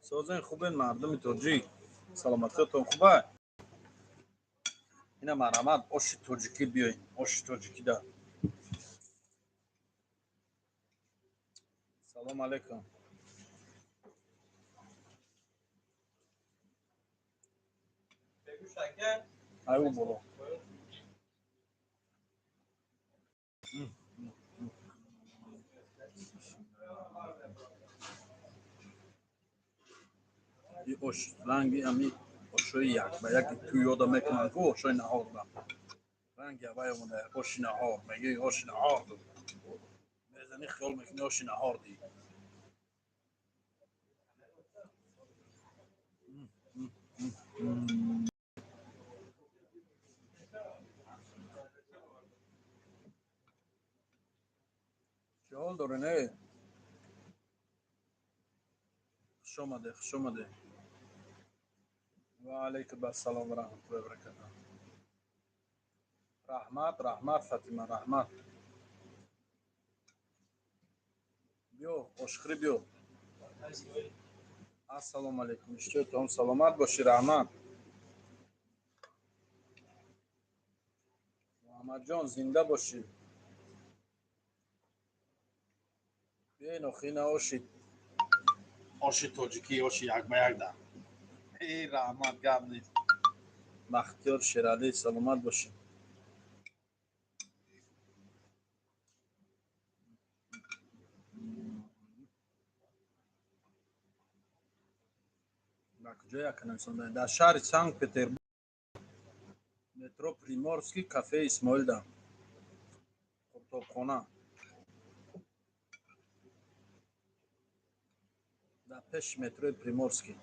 سازن خوبه مردم تاجیک سلامتیتون خوبه اینا مرحمت آش تاجیکی بیاین آش تاجیکی ده سلام علیکم ایو بولو این آش رنگی امی آشوی یک به یکی تو یادم میکنن که آشوی نهار ده رنگی اوی اومده آش نهار میگه آش نهار دو میزنی خیال میکنی آش نهار دی چه حال داره نه خوش آمده خوش آمده و علیکم السلام و رحمت الله و برکاته رحمت فاطمه رحمت بیو آشخری بیو السلام علیکم اشتیتون سلامت باشی رحمت محمد جان زنده باشی بیاین آخین آشی تاجیکی آشی یک به یک ده ای رحمت گب نیست بختیار شیرالی سلامت باشی در کجا یک کنیم در شهر سنت پتربورگ مترو پریمورسکی کافه اسماعیل ده کتابخانه در پیش مترو پریمورسکی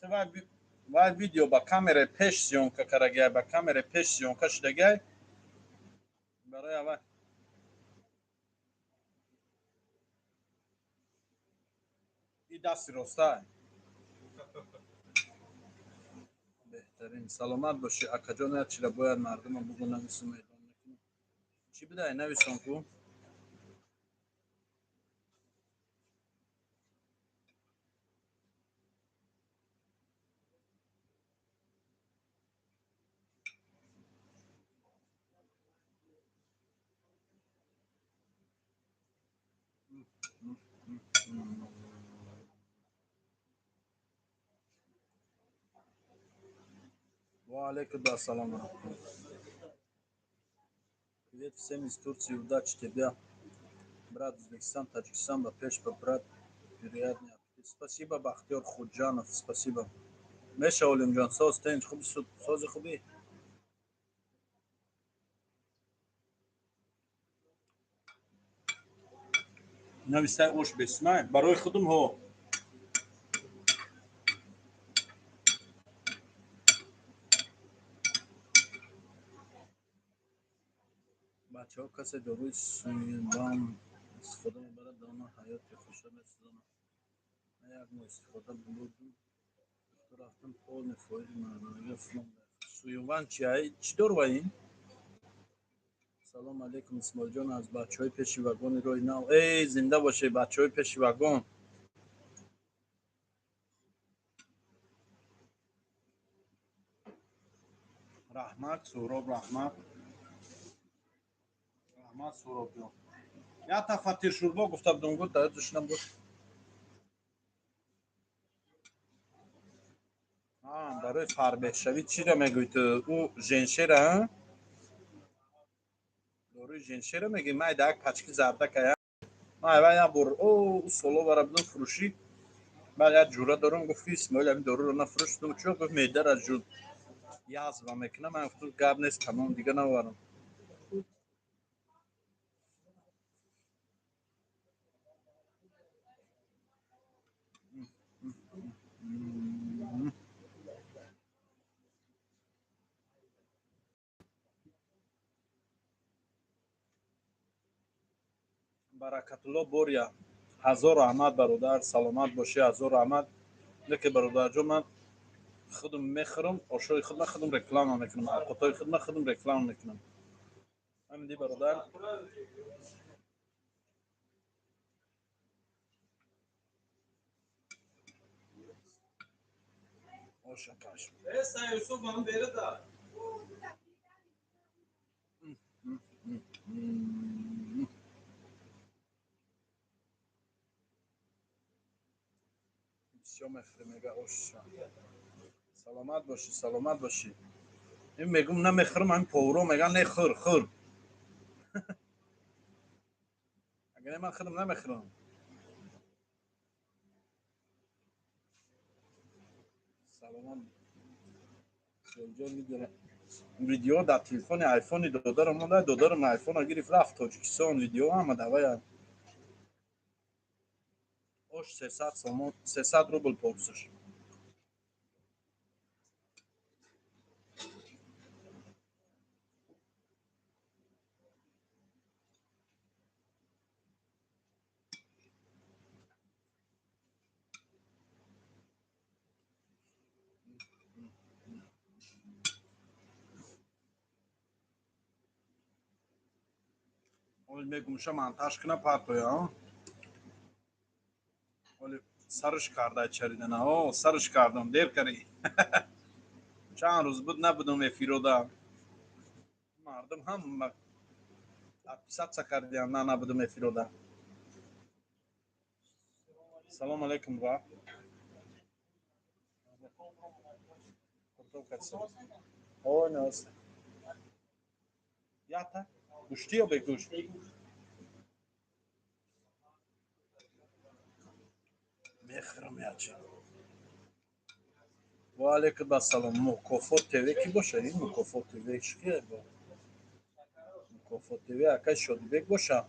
آخه وای ویدیو با کامera پیش سیونکا کرده با کامera پیش سیونکا شده برای اول این دست راسته بهترین سلامت باشی اکا جان چی را باید مردم هم بگو نویسم اعلام نکنم چی بده نویسم کو و علیکم السلام привет всем из Турции удачи тебе брат Узбекистан Таджикистан ба пеш ба брат приятный аппетит спасибо Бахтиёр Худжанов спасибо мешаволим ҷон соз тинч хуби сози хуби навистай ош бесмай барои худум ҳо бачаҳо касе дорои суинбам истифода мебарад дона ҳаёти хуша месӯзонад ман як моҳ истифода бурдум то рафтам полный фоиди мардонагӣ филон суинван чӣ дорваин салому алейкум исмоилҷон аз бачаҳои пеши вагони роҳи нав зинда бошед бачаҳои пеши вагон раҳмат сӯроб раҳмат сӯробҷон як тафар тиршурбо гуфта будам гуфт даёдушнам гуфт барои фарбехшавӣ чиро мегӯй ту ӯ женшера дорои женшера мегӯй майда як пачки зардакая майва як бор соло бара будам фурӯшӣ баъд як ҷура дорам гуфт исмоил ҳамин доруро нафурӯш гуфтам чӯ гуфт меъдара ҷуд язва мекунам ман гуфтам гап нест тамом дига набарам баракатулло боря هزار رحمت برادر، سلامت باشی. هزار رحمت. نه که برادر جو من خودم میخورم، آشای خود خودم رکلام میکنم، قطای خود خودم رکلام میکنم. همین دی برادر. آشا پاش یوسف من بیره دار. بسیار میگه آشا. سلامت باشی، سلامت باشی. این میگم نمیخورم، من پورو میگن نه خور خور. اگر من خودم نمیخورم. سلامت. کجا میدونم ویدیو در تلفن آیفون دادارم مونده، دادارم آیفون گرفت رفت تاجیکستان، ویدیو آمد اویا اوش 300 سوم 300 روبل پرسش. اول میگم شما منتاش کنه پاتویا. ولی سرش کرده چریدن ها، سرش کردم دیر کردی. چند روز بود نبودم افیرودا. مردم هم اپسات کردیم نه نبودم افیرودا. سلام علیکم با. کتو کسی. او نه. یا تا گوشتی یا بگوش. میخرم یا چی. و علیکم السلام. مکافات تیوی کی باشه؟ این مکافات تیوی چیه با؟ مکافات تیوی اکای شدی بگ باشه.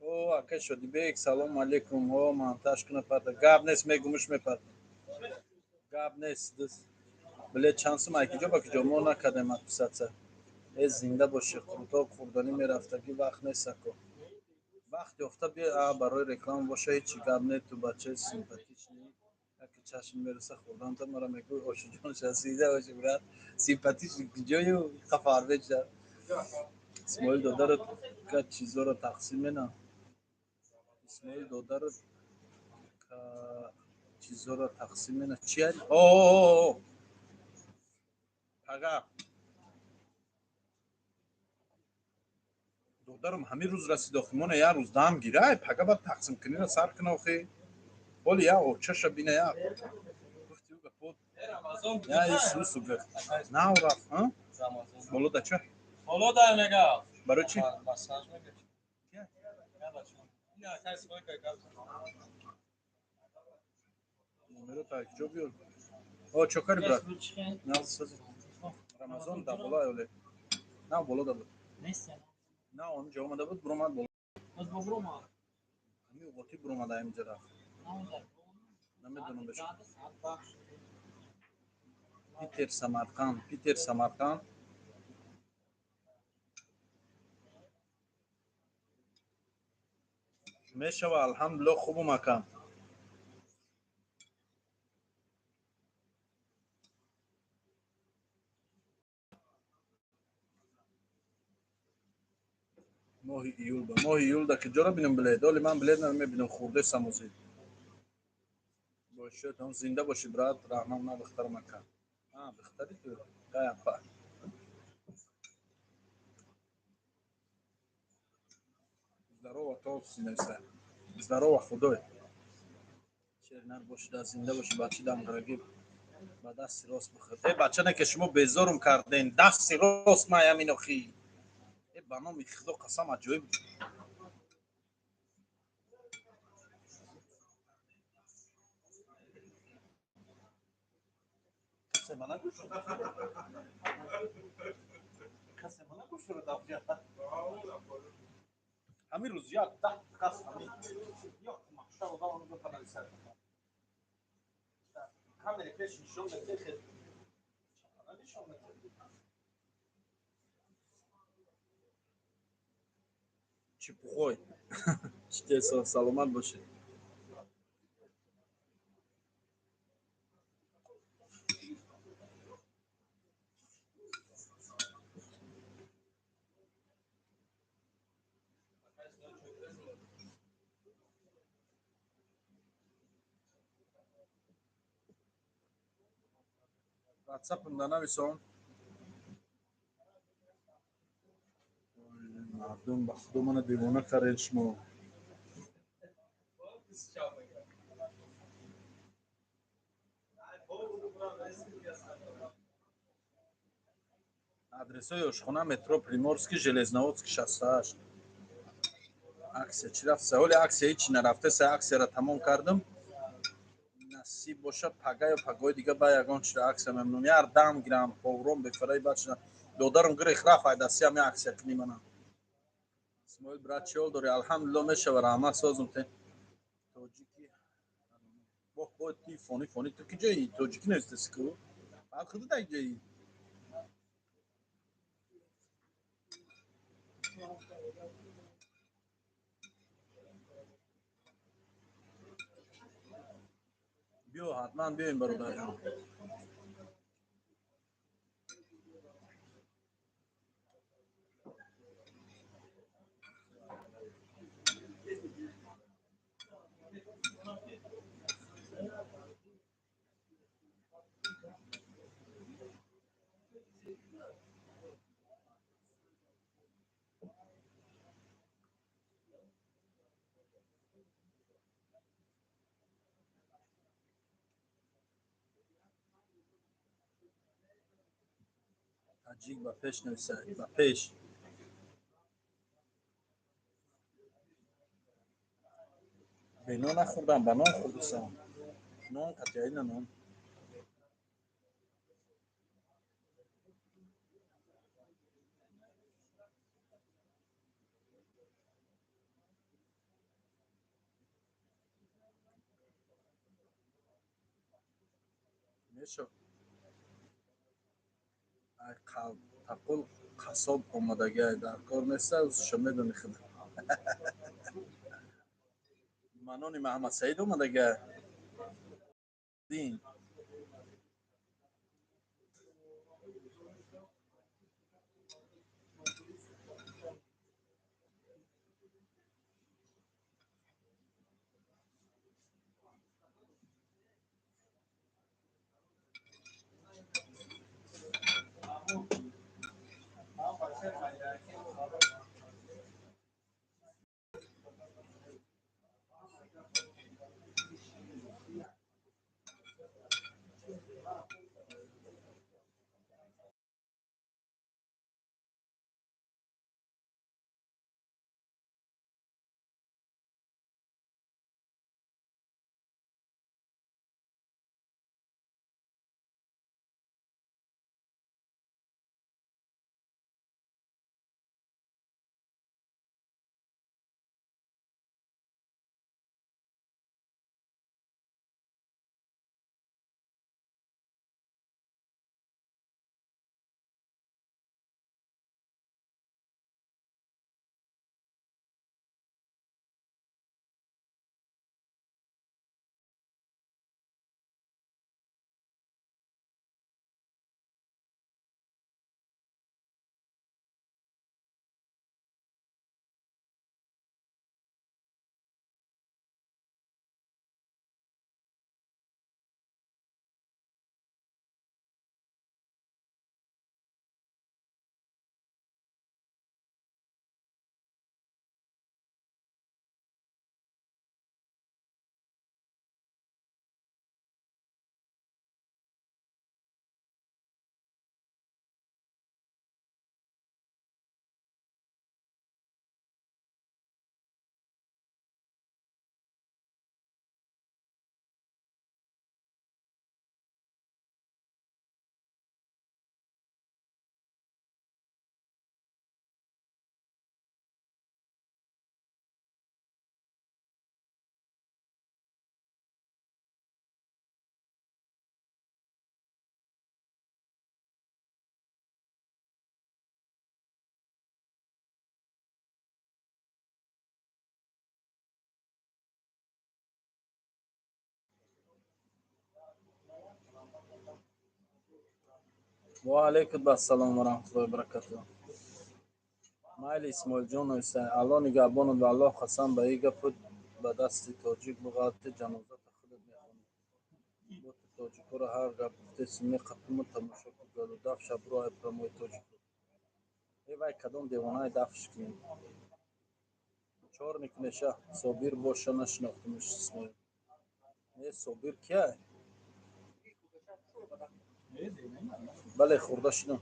او اکای شدی بگ سلام علیکم. او منتاش کنه پات. گاب نیست میگمش میپات. گاب نیست دست. بله چانس ما کی جا با کی جا مو نکردم اپسات. از زنده باشه. خودتا خوردنی میرفتگی وقت نیست کو. وقتی افتا بیا برای رکلام باشه هیچ گاب نه تو بچه سیمپاتیش نی. اگه چشم میرسه خوردن تا مرا میگه آشو جان شسیده باشه برات سیمپاتیش جای خفار بشه. اسماعیل دادر که چیزا رو تقسیم نه. اسماعیل دادر که چیزا رو تقسیم نه چی هست؟ اوه پگاه دادرم همین روز رسید آخیمون یا روز دام گیره پگاه باید تقسیم کنی را سر کنه آخی ولی یا او چشم بینه یا گفتی او گفت یا این سوسو گفت نه او رفت ها بالا دا چه بالا دا نگاه برای چی؟ مساج میگه یا کسی باید که نمیره تا یک جا بیار او چکاری برد نه سازی رمضان دا بالا اولی نه بالا دا بود نه اونجا آمده بود برومد بالا از برومد همی اوقاتی برومد اینجا رفت نمیدونم بشه پیتر سمرقند پیتر سمرقند میشوه الحمدلله خوب مکان ماه ایول دا که جا بینم بلید ولی من بلید نمیبینم خورده سموزی باشه هم زنده باشی برات رحمان بختر مکان بختری تو قایم پا здорово то синеса здорово худой чернар боши да зинда боши бачи дам дорогие با دست راست بخورد ای بچه نه که شما بیزارم کردین دست راست ما همین اخی ای با نام خدا قسم عجایب کسی من نگوش کسی من نگوش رو دافیا همین روز یاد ده کس همین یا محشر و دام رو بکنه سر کامل پیش نشون بده خیلی نشون بده чепухой. Чтесов, саломат бошед. ватсапм данависон. мардум ба худо мана девона каред шумо. адресои ошхона метро приморский железноводский 68. аксия чӣ рафт саҳоли аксия ҳичи нарафта са аксияро тамом кардам. насиб бошад пага ё пагаҳои дига ба ягон чиро аксия мемонам. Яр дам гирам повром бефараи бача додарам гирих рафт айдаси ҳами аксия кини манам. исмоил брат чиҳол дори алҳамдулилло мешава раҳмат созум те тоҷики бох бо ти фони фони ту ки ҷои тоҷики нестеси ку баъд худу даг ҷои биё ҳатман биёем бародарҷон. таҷик ба пеш нависад ба пеш бено нахӯрдам ба нон хӯрдисам нон қатъиина нон мешав ай тақул қасоб омадагиай дар кор неста ӯзишо медони худа манони маҳаммадсаид омадагиай дин ва алайкум ассалом ва раҳматуллоҳи ва баракатуҳ. Майли Исмоилҷон ҳастам. Алло нигаҳбону ба Аллоҳ қасам ба ин гапут ба дасти тоҷик буғалти ҷанозата худат мехонӣ. Боти тоҷикоро ҳар гап гуфтеси меқапиму тамошо ки галу дафша бро айпрамои тоҷико. Вай кадом девонаи дафш кунем. Чорник меша Собир боша нашинохтумш Исмоил. Не Собир кияй? бале хурда шудам.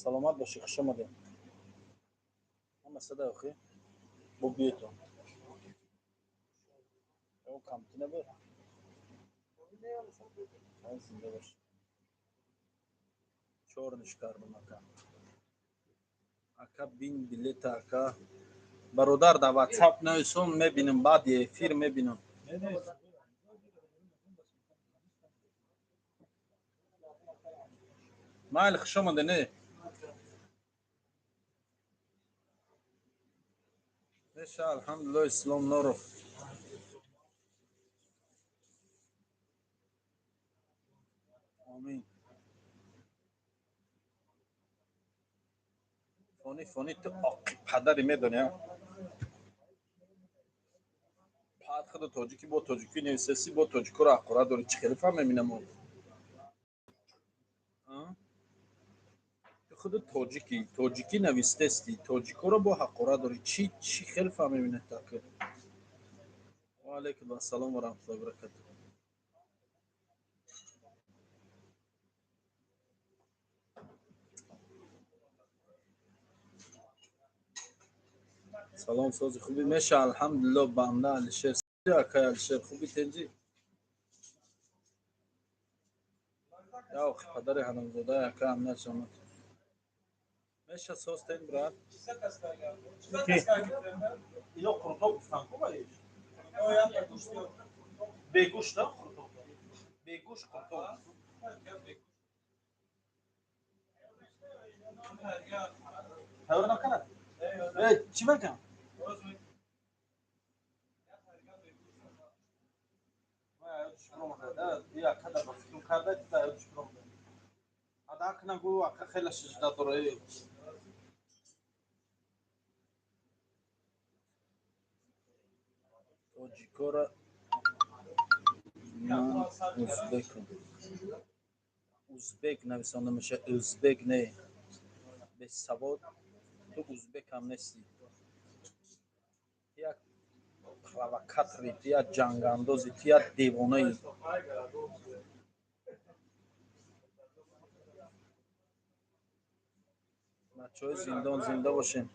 Саломат бошӣ, хуш омадед. Ҳама садай охӣ? Бо бието. Ё камтӣ набуд. Ай зинда бош. Чорниш кардам ака. Ака бин билета ака. Бародар дар WhatsApp нависон мебинам баъди эфир мебинам. Майли хуш омадед не? Меша алҳамдулиллоҳи ислом норов. Амин. Фони ту оқи падари медонӣ? Пад худу тоҷикӣ бо тоҷикӣ нависаси бо тоҷикоро ҳақорат дорӣ. Чӣ хеле фаҳмеминам о? Ту худу тоҷикӣ навистаси тоҷикоро бо ҳақорат дорӣ. Чӣ хеле фаҳмемина таки? Ва алайкум ассалом ва раҳматуллоҳи ва баракатуҳ. салом сози хубӣ меша алҳамдулиллоҳ банда Алишер. Акай Алишер хубӣ тенҷӣ? Я охи падари ҳаромзодаи акаам начамад. Меша соз тен брат? Ки? Ино қуртоқ гуфтан ко баиш? Бегӯш да қуртоқ? Бегӯш қуртоқ. Тавр накунад? Чӣ мекунам? Адакнагу ака хела шижда дорае. Тоҷикора ман узбекам. Узбек нависонда меша. Узбек не. Бесавод. Ту узбекам нестӣ. Ту як провокатори, ту як ҷангандози, ту як девонаи. бачаҳои зиндон зинда бошен.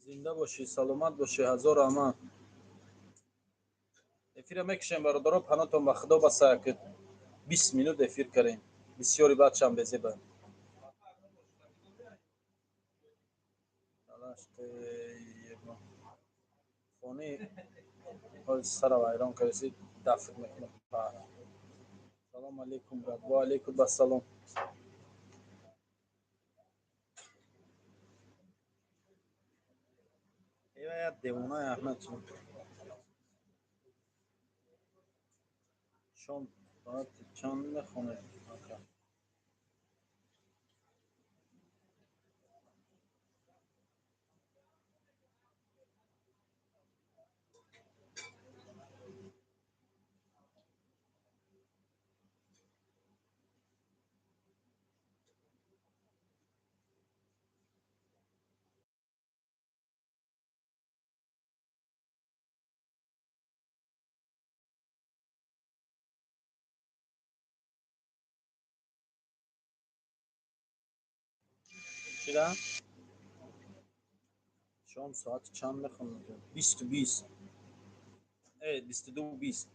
Зинда бошӣ, саломат бошӣ, ҳазор раҳмат. Эфира мекушем бародаро, панотон ба худо басая ки 20 минут эфир кардем. Бисёри бачаам безеба. Фони сара вайрон кардаси дафт мекунад. Салом алейкум брат. Ва алейкум ассалом. Я девонаи Аҳмад шом соат чанд мехонед? چرا؟ شام ساعت چند میخونم؟ 20:20. 22:20.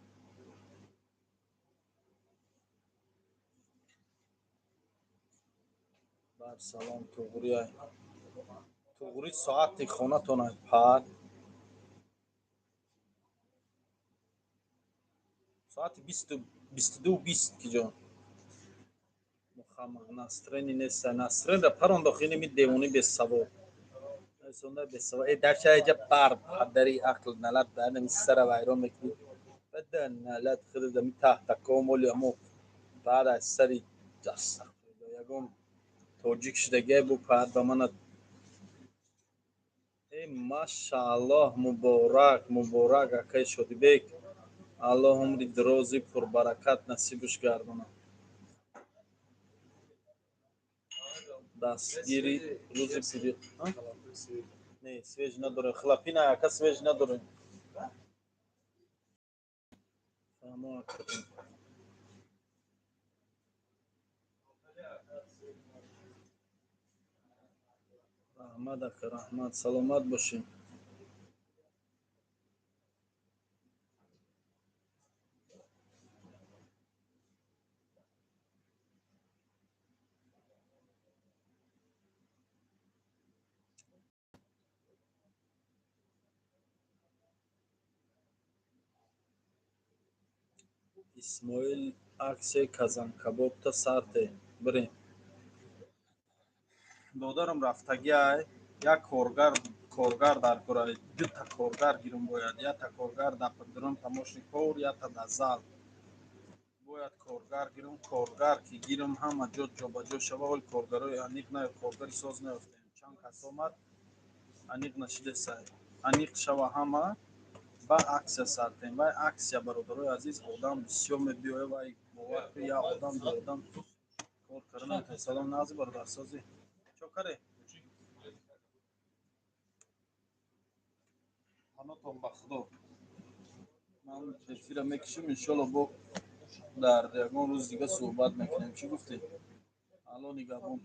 بر سلام توغری ساعت خونه تونه پاد ساعت 22:20 کی جان محمد نصرانی نیست. نصران را پران داخلی می دیوانی به سبا رسونده به سوی در شایجه برد حدری عقل نلت دهنم سر ویران میکنی بدن نلت خود دمی تحت کامل امو بعد از سری جست یکم توجیک شدگی بو پرد به من ای ماشاءالله مبارک مبارک اکای شدی بیک الله عمری درازی پربرکت نصیبش گردونه دستگیری روزی پیری نه سویج نداره خلاپی نه اکا سویج نداره فهمه کردیم رحمت اکا رحمت سلامت باشیم اسماعیل عکس کازان کباب تا سرته بریم دодарم رفتگی ای یک کارگر در کورای دو تا کارگر گیرم باید یا تا کارگر در پدرم تماشی کور یا تا در زال باید کارگر گیرم کارگر که گیرم همه جا با جا شوه ولی کارگرای انیق نه کارگری ساز نیفتیم چند کس آمد انیق نشده سای انیق شوه همه با عکس سرتیم و عکس یا برادرای عزیز آدم بسیار میبیوه و باور که یا آدم دو آدم کار کردن تا سلام نازی برادر سازی چوکره حالاتون با خدا من تفسیر میکشیم انشالله با در یگان روز دیگه صحبت میکنیم چی گفتی؟ الان نگهبان